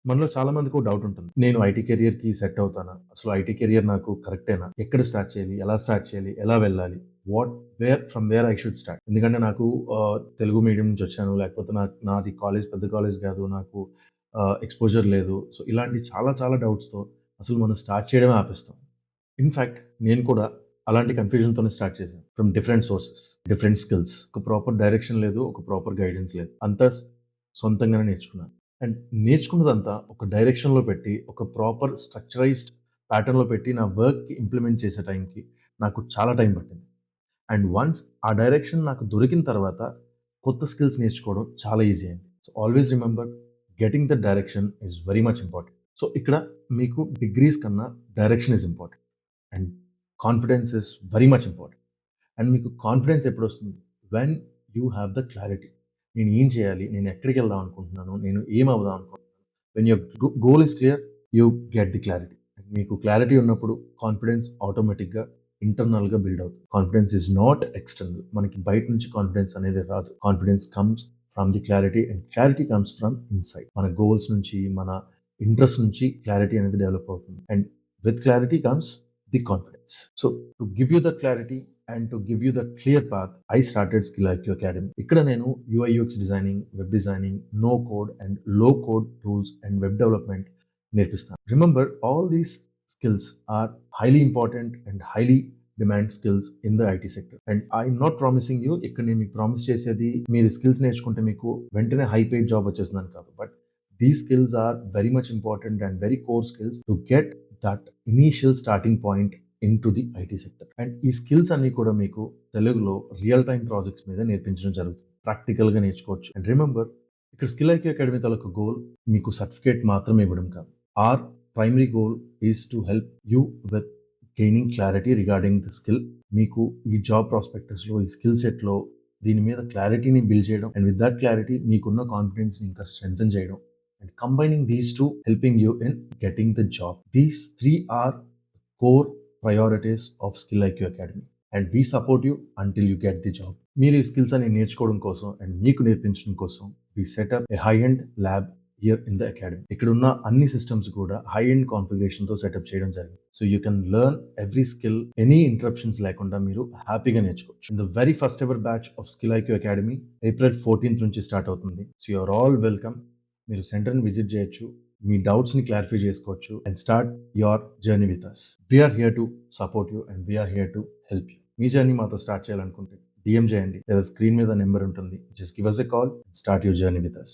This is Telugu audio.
మనలో చాలా మందికి ఒక డౌట్ ఉంటుంది. నేను ఐటీ కెరియర్‌కి సెట్ అవుతానా? అసలు ఐటీ కెరియర్ నాకు కరెక్టేనా? ఎక్కడ స్టార్ట్ చేయాలి? ఎలా స్టార్ట్ చేయాలి? ఎలా వెళ్ళాలి? What where I should start? ఎందుకంటే నాకు తెలుగు మీడియం నుంచి వచ్చాను. లేకపోతే నాది పెద్ద కాలేజ్ కాదు. నాకు ఎక్స్‌పోజర్ లేదు. సో, ఇలాంటి చాలా చాలా డౌట్స్‌తో అసలు మనం స్టార్ట్ చేయడమే ఆపేస్తాం. ఇన్‌ఫాక్ట్ నేను కూడా అలాంటి కన్‌ఫ్యూజన్‌తోనే స్టార్ట్ చేశాను. From different sources, different skills. ఒక ప్రాపర్ డైరెక్షన్ లేదు. ఒక ప్రాపర్ గైడెన్స్ లేదు. అంతా సొంతంగానే నేర్చుకున్నాను. అండ్ నేర్చుకున్నదంతా ఒక డైరెక్షన్‌లో పెట్టి, ఒక ప్రాపర్ స్ట్రక్చరైజ్డ్ ప్యాటర్న్‌లో పెట్టి నా వర్క్‌కి ఇంప్లిమెంట్ చేసే టైంకి నాకు చాలా టైం పట్టింది. అండ్ వన్స్ ఆ డైరెక్షన్ నాకు దొరికిన తర్వాత కొత్త స్కిల్స్ నేర్చుకోవడం చాలా ఈజీ అయింది. So, always remember getting the direction is very much important. So, ఇక్కడ మీకు డిగ్రీస్ కన్నా direction is important. And confidence is very much important. And మీకు కాన్ఫిడెన్స్ ఎప్పుడొస్తుంది? When you have the clarity. నేను ఏం చేయాలి? నేను ఎక్కడికెళ్దాం అనుకుంటున్నాను? నేను ఏమవుదాం అనుకుంటున్నాను? When your goal is clear, you get the clarity. మీకు క్లారిటీ ఉన్నప్పుడు కాన్ఫిడెన్స్ ఆటోమేటిక్‌గా ఇంటర్నల్‌గా బిల్డ్ అవుతుంది. Confidence is not external. మనకి బయట నుంచి కాన్ఫిడెన్స్ అనేది రాదు. Confidence comes from the clarity and clarity comes from inside. మన గోల్స్ నుంచి, మన ఇంట్రెస్ట్ నుంచి క్లారిటీ అనేది డెవలప్ అవుతుంది. And with clarity comes the confidence. So, to give you the clarity and to give you the clear path, I started Skill IQ Academy. ఇక్కడ నేను UI UX designing, web designing, no code and low code tools and web development నేర్పిస్తాను. Remember all these skills are highly important and highly demand skills in the IT sector. And I'm not promising you, ఇక్కడ నేను మీకు ప్రామిస్ చేసేది మీరు స్కిల్స్ నేర్చుకుంటే మీకు వెంటనే హై పెయిడ్ జాబ్ వచ్చేస్తుందని కాదు. But these skills are very much important and very core skills to get that initial starting point into the IT sector. And ఈ స్కిల్స్ అన్ని కూడా మీకు తెలుగులో రియల్ టైమ్ ప్రాజెక్ట్స్ మీద నేర్పించడం జరుగుతుంది. ప్రాక్టికల్గా నేర్చుకోవచ్చు. అండ్ రిమెంబర్, ఇక్కడ స్కిల్ ఐక్యూ అకాడమీ తాలూకు గోల్ మీకు సర్టిఫికేట్ మాత్రమే ఇవ్వడం కాదు. Our primary goal is to help you with gaining clarity regarding the skill. మీకు ఈ జాబ్ ప్రాస్పెక్టస్‌లో, ఈ స్కిల్ సెట్‌లో దీని మీద క్లారిటీని బిల్డ్ చేయడం అండ్ విత్ దట్ క్లారిటీ మీకున్న కాన్ఫిడెన్స్‌ని ఇంకా స్ట్రెంథెన్ చేయడం and combining these 2 helping you in getting the job. These 3 are core priorities of Skill IQ Academy and we support you until you get the job. మీరు ఈ స్కిల్స్ అన్ని నేర్చుకోవడం కోసం అండ్ మీకు నేర్పించడం కోసం we set up a high end lab here in the academy. ఇక్కడ ఉన్న అన్ని సిస్టమ్స్ కూడా హై ఎండ్ కాన్ఫిగరేషన్‌తో సెటప్ చేయడం జరిగింది. So you can learn every skill any interruptions లేకుండా మీరు హ్యాపీగా నేర్చుకోవచ్చు. In the very first ever batch of Skill IQ Academy April 14th నుంచి స్టార్ట్ అవుతుంది. So you are all welcome. మీరు సెంటర్‌ని విజిట్ చేయొచ్చు. మీ డౌట్స్‌ని క్లారిఫై చేసుకోవచ్చు and start your journey with us. We are here to support you and we are here to help you. మీ జర్నీ మాతో స్టార్ట్ చేయాలనుకుంటే డీఎం చేయండి లేదా స్క్రీన్ మీద నెంబర్ ఉంటుంది. Just give us a call and start your journey with us.